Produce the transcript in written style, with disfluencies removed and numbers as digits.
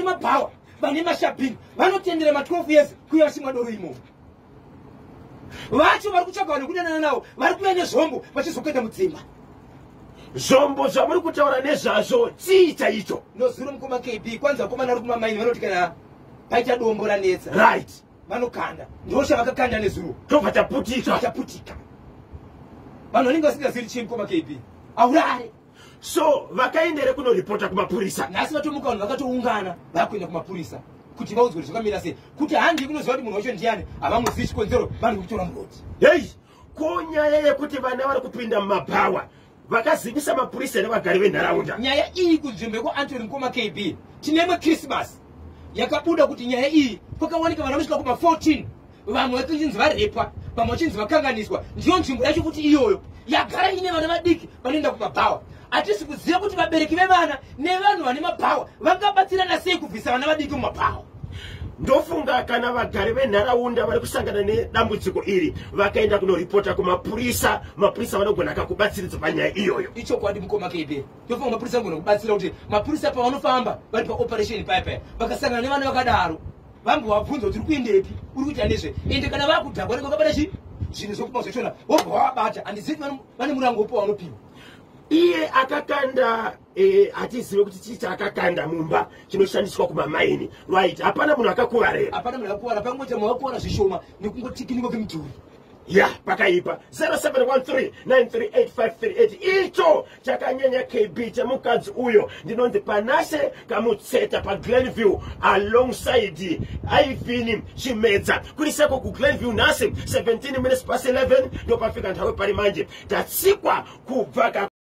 mapower vane mashabhini vanotendera ma 12 years kuya simwadoro imo vacho vari kutsvaga vanhu kudanana navo vari kuya nezvombo vachizokuenda mudzimba zvombo zvamuri kutaura nezvazvo chii chaicho ndozuro mukoma KB kwanza vakomana vari kumamaini vanoti kana paita dombo ranetsa right vanokanda ndosha vakakanda nezuro tobva taputika vanhu vanenge vasingazivi chii mukoma KB aurare so vakaendere kunoripota kumapurisa nhasi vatomuka vanhu vakatoungana vakuenda kumapurisa kuti vaudzwe zvakamira sei kuti handi kunoziva kuti munhu wacho ndiani havamuzivi chikonzero vanhu kutora muroti hei ko nyaya yekuti vana vari kupinda mumabhawa vakazivisa mapurisa nevagari venharaunda nyaya iyi kunzvimbo yekuantony mukoma KB tinemwe Christmas yakabuda kuti nyaya iyi kwakawanika vana vasvika kuma 14 vamwe vachinzi varepwa vamwe vachinzi vakanganiswa ndiyo nzvimbo yacho kuti iyoyo yagara ine vana vadiki vanoenda kumabhawa hatisi kuziva kuti vabereki vevana nevanhu vane mabhawa vangabatsirana sei kubvisa vana vadiki mumabhawa ndofunga kana vagari venharaunda vari kusangana nedambudziko iri vakaenda kunoripota kumapurisa mapurisa vanogona kakubatsiridza panyaya iyoyo ichokwadi mukoma KB ndofunga mapurisa anogona kubatsira kuti mapurisa pavanofamba vari paoperation pipe vakasangana nevana vakadaro vambovabvunza kuti uri kuendepi uri kuita nezve ende kana vakudhakwa nenge vakabata chii zvinhu zvokuma zvachona vobva vabata handizivi vane murango upo vanopiwa iye akakanda hatizive kuti chii chaakakanda mumba chinoshandiswa kumamaini right hapana munhu akakuvarera hapana munhu akakuvara pangoita mavakuvara zvishoma nekungotikiningo kwemidhuri ya pakaipa 0713938538 icho chakanyanya KB chemukadzi uyo ndinonzi Panase Kamutseta paGlenview alongside Ivini Chimedza kuriseko kuGlenview nhasi 17 minutes past 11 ndopafika nthawe pari manje tatsikwa kubva